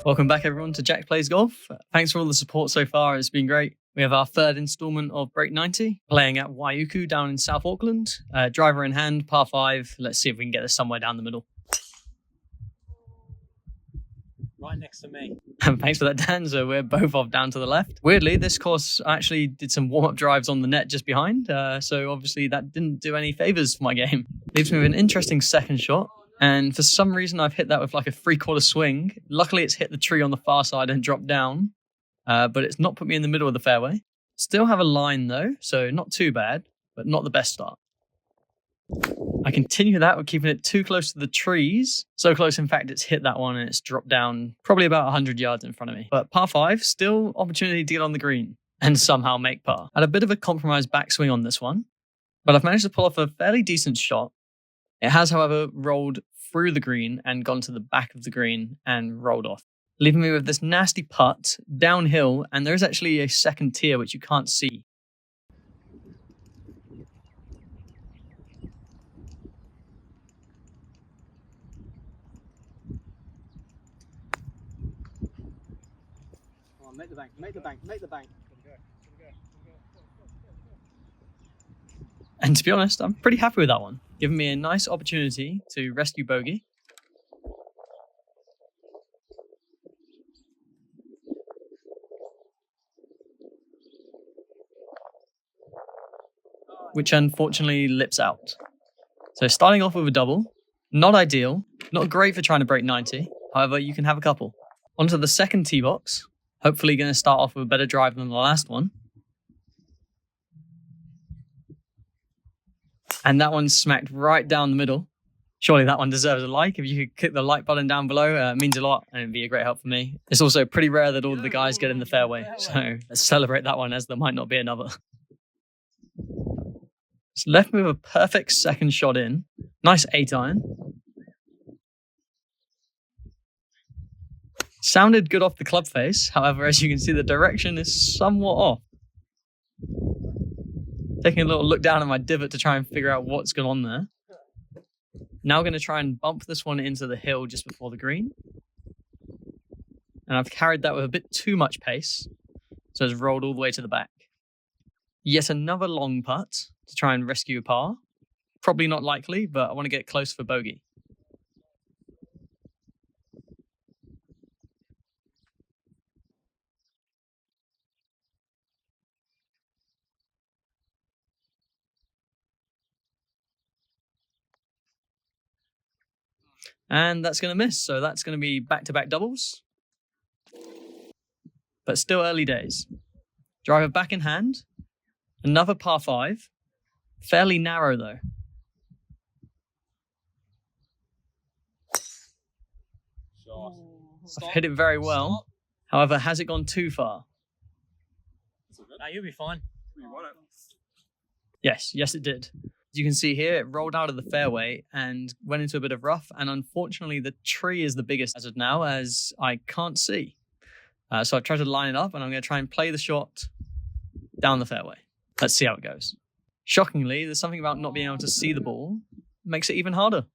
Welcome back, everyone, to Jack Plays Golf. Thanks for all the support so far. It's been great. We have our third installment of Break 90, playing at Waiuku down in South Auckland. Driver in hand, par 5. Let's see if we can get this somewhere down the middle. Right next to me. Thanks for that, Dan. So we're both off down to the left. Weirdly, this course actually did some warm-up drives on the net just behind. So obviously that didn't do any favors for my game. Leaves me with an interesting second shot. And for some reason, I've hit that with like a 3/4 swing. Luckily, it's hit the tree on the far side and dropped down. But it's not put me in the middle of the fairway. Still have a line though, so not too bad, but not the best start. I continue that with keeping it too close to the trees. So close, in fact, it's hit that one and it's dropped down probably about 100 yards in front of me. But par 5, still opportunity to get on the green and somehow make par. Had a bit of a compromised backswing on this one, but I've managed to pull off a fairly decent shot. It has, however, rolled through the green and gone to the back of the green and rolled off, leaving me with this nasty putt downhill, and there is actually a second tier which you can't see. Come on, make the bank, make the bank, make the bank. And to be honest, I'm pretty happy with that one, giving me a nice opportunity to rescue bogey. Which unfortunately lips out. So starting off with a double, not ideal, not great for trying to break 90. However, you can have a couple. Onto the second tee box, hopefully going to start off with a better drive than the last one. And that one smacked right down the middle. Surely that one deserves a like. If you could click the like button down below, it means a lot and it'd be a great help for me. It's also pretty rare that all of the guys get in the fairway. So let's celebrate that one as there might not be another. It's left me with a perfect second shot in. Nice 8-iron. Sounded good off the club face. However, as you can see, the direction is somewhat off. Taking a little look down at my divot to try and figure out what's going on there. Now going to try and bump this one into the hill just before the green. And I've carried that with a bit too much pace. So it's rolled all the way to the back. Yet another long putt to try and rescue a par. Probably not likely, but I want to get close for bogey. And that's going to miss, so that's going to be back-to-back doubles. But still early days. Driver back in hand. Another par 5. Fairly narrow, though. I've hit it very well. However, has it gone too far? No, you'll be fine. Yes, it did. As you can see here, it rolled out of the fairway and went into a bit of rough. And unfortunately, the tree is the biggest as of now, as I can't see. So I've tried to line it up, and I'm going to try and play the shot down the fairway. Let's see how it goes. Shockingly, there's something about not being able to see the ball makes it even harder.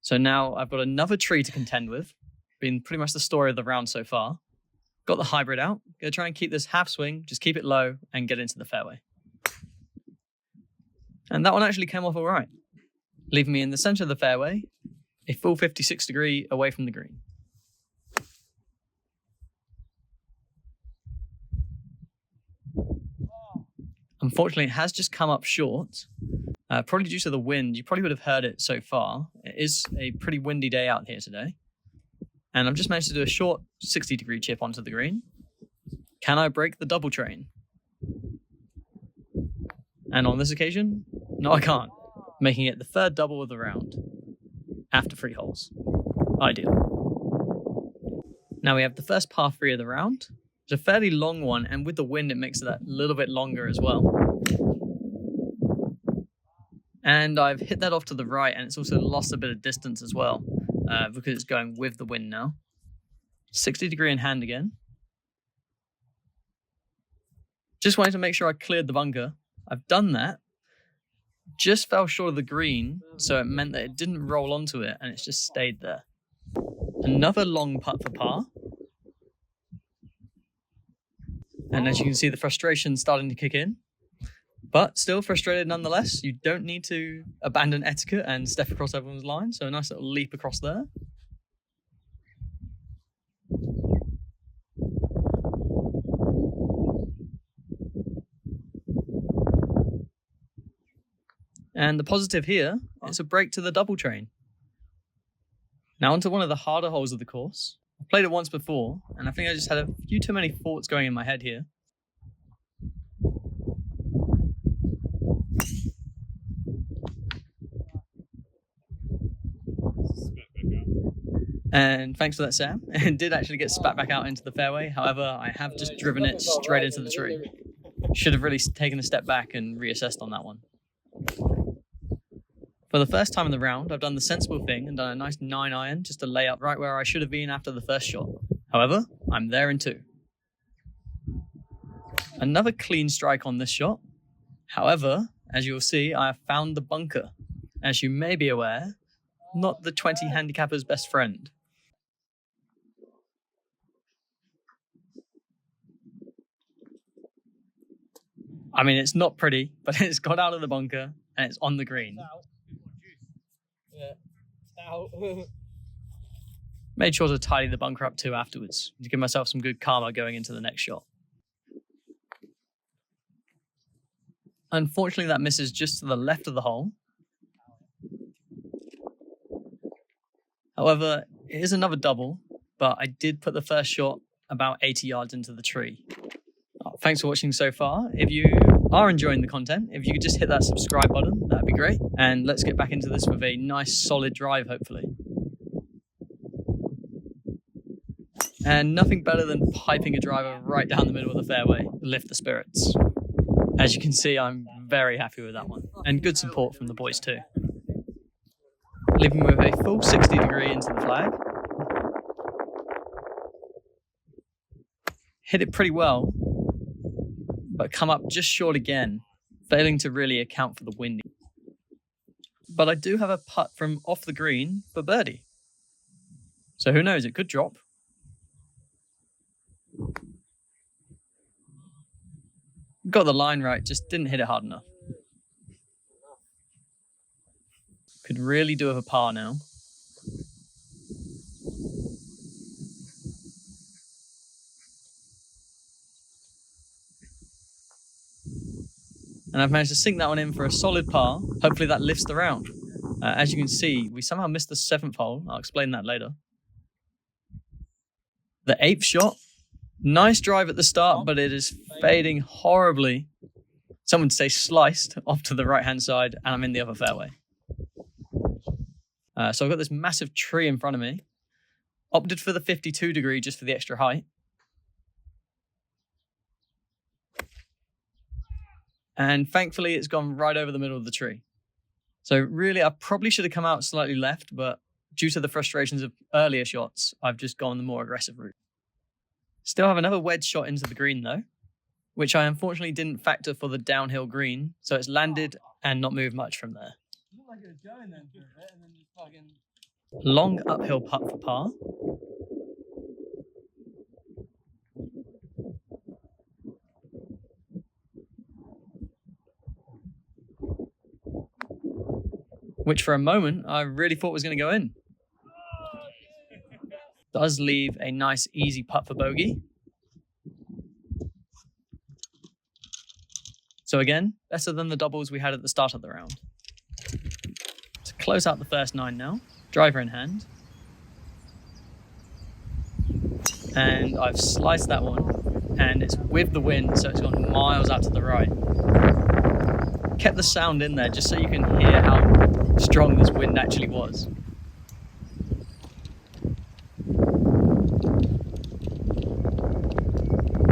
So now I've got another tree to contend with. Been pretty much the story of the round so far. Got the hybrid out. Gonna try and keep this half swing, just keep it low and get into the fairway. And that one actually came off all right, leaving me in the center of the fairway, a full 56 degree away from the green. Unfortunately, it has just come up short, probably due to the wind. You probably would have heard it so far. It is a pretty windy day out here today. And I've just managed to do a short 60 degree chip onto the green. Can I break the double train? And on this occasion, no, I can't. Making it the third double of the round after 3 holes. Ideal. Now we have the first par 3 of the round. It's a fairly long one, and with the wind, it makes it a little bit longer as well. And I've hit that off to the right, and it's also lost a bit of distance as well, because it's going with the wind now. 60 degree in hand again. Just wanted to make sure I cleared the bunker. I've done that. Just fell short of the green, so it meant that it didn't roll onto it, and it's just stayed there. Another long putt for par. And as you can see, the frustration starting to kick in. But still frustrated nonetheless. You don't need to abandon etiquette and step across everyone's line. So a nice little leap across there. And the positive here is a break to the double train. Now onto one of the harder holes of the course. I've played it once before, and I think I just had a few too many thoughts going in my head here. And thanks for that, Sam. It did actually get spat back out into the fairway. However, I have just driven it straight into the tree. Should have really taken a step back and reassessed on that one. For the first time in the round, I've done the sensible thing and done a nice 9-iron just to lay up right where I should have been after the first shot. However, I'm there in 2. Another clean strike on this shot. However, as you'll see, I have found the bunker. As you may be aware, not the 20 handicapper's best friend. I mean, it's not pretty, but it's got out of the bunker and it's on the green. Made sure to tidy the bunker up too afterwards to give myself some good karma going into the next shot. Unfortunately, that misses just to the left of the hole. However, it is another double, but I did put the first shot about 80 yards into the tree. Thanks for watching so far. If you are enjoying the content, if you could just hit that subscribe button, that'd be great. And let's get back into this with a nice solid drive, hopefully. And nothing better than piping a driver right down the middle of the fairway to lift the spirits. As you can see, I'm very happy with that one. And good support from the boys too. Leaving with a full 60 degree into the flag. Hit it pretty well, but come up just short again, failing to really account for the wind. But I do have a putt from off the green for birdie. So who knows, it could drop. Got the line right, just didn't hit it hard enough. Could really do with a par now. And I've managed to sink that one in for a solid par. Hopefully that lifts the round. As you can see, we somehow missed the 7th hole. I'll explain that later. The 8th shot. Nice drive at the start, but it is fading horribly. Some would say sliced off to the right-hand side, and I'm in the other fairway. So I've got this massive tree in front of me. Opted for the 52 degree just for the extra height. And thankfully, it's gone right over the middle of the tree. So really, I probably should have come out slightly left, but due to the frustrations of earlier shots, I've just gone the more aggressive route. Still have another wedge shot into the green though, which I unfortunately didn't factor for the downhill green, so it's landed and not moved much from there. Long uphill putt for par. Which for a moment I really thought was going to go in. Does leave a nice easy putt for bogey. So again, better than the doubles we had at the start of the round. To close out the first 9 now, driver in hand. And I've sliced that one, and it's with the wind, so it's gone miles out to the right. Kept the sound in there just so you can hear how strong this wind actually was.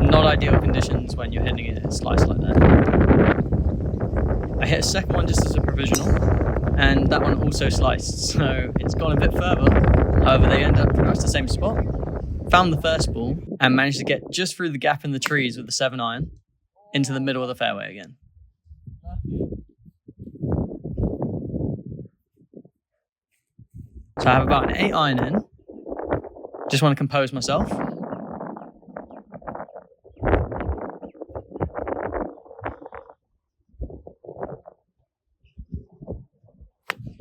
Not ideal conditions when you're hitting it slice like that. I hit a second one just as a provisional, and that one also sliced, so it's gone a bit further. However, they ended up pretty much the same spot. Found the first ball and managed to get just through the gap in the trees with the 7-iron into the middle of the fairway again. So I have about an 8-iron in. Just want to compose myself.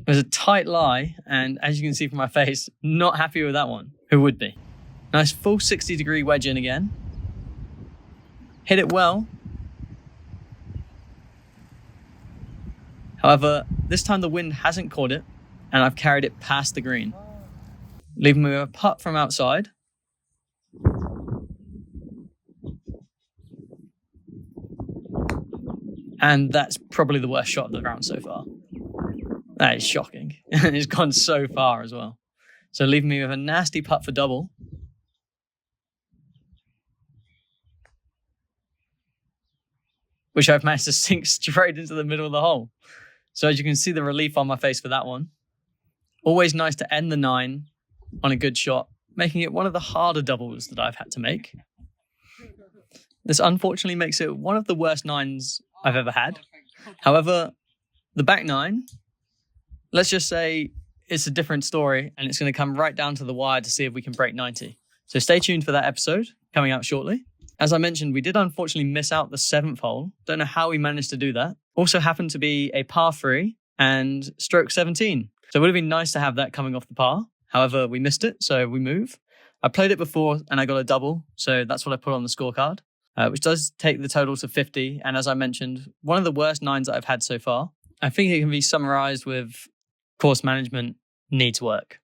It was a tight lie, and as you can see from my face, not happy with that one. Who would be? Nice full 60-degree wedge in again. Hit it well. However, this time the wind hasn't caught it, and I've carried it past the green, leaving me with a putt from outside. And that's probably the worst shot of the round so far. That is shocking. And it's gone so far as well. So leaving me with a nasty putt for double. Which I've managed to sink straight into the middle of the hole. So as you can see the relief on my face for that one. Always nice to end the 9 on a good shot, making it one of the harder doubles that I've had to make. This unfortunately makes it one of the worst 9s I've ever had. However, the back 9, let's just say it's a different story, and it's going to come right down to the wire to see if we can break 90. So stay tuned for that episode coming out shortly. As I mentioned, we did unfortunately miss out the 7th hole. Don't know how we managed to do that. Also happened to be a par 3 and stroke 17. So it would have been nice to have that coming off the par. However, we missed it, so we move. I played it before and I got a double, so that's what I put on the scorecard, which does take the total to 50. And as I mentioned, one of the worst 9s that I've had so far. I think it can be summarized with course management needs work.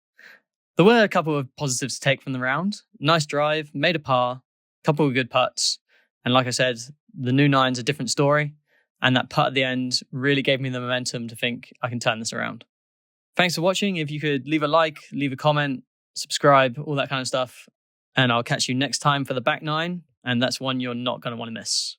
There were a couple of positives to take from the round. Nice drive, made a par, couple of good putts. And like I said, the new 9's a different story. And that putt at the end really gave me the momentum to think I can turn this around. Thanks for watching. If you could leave a like, leave a comment, subscribe, all that kind of stuff. And I'll catch you next time for the back 9. And that's one you're not going to want to miss.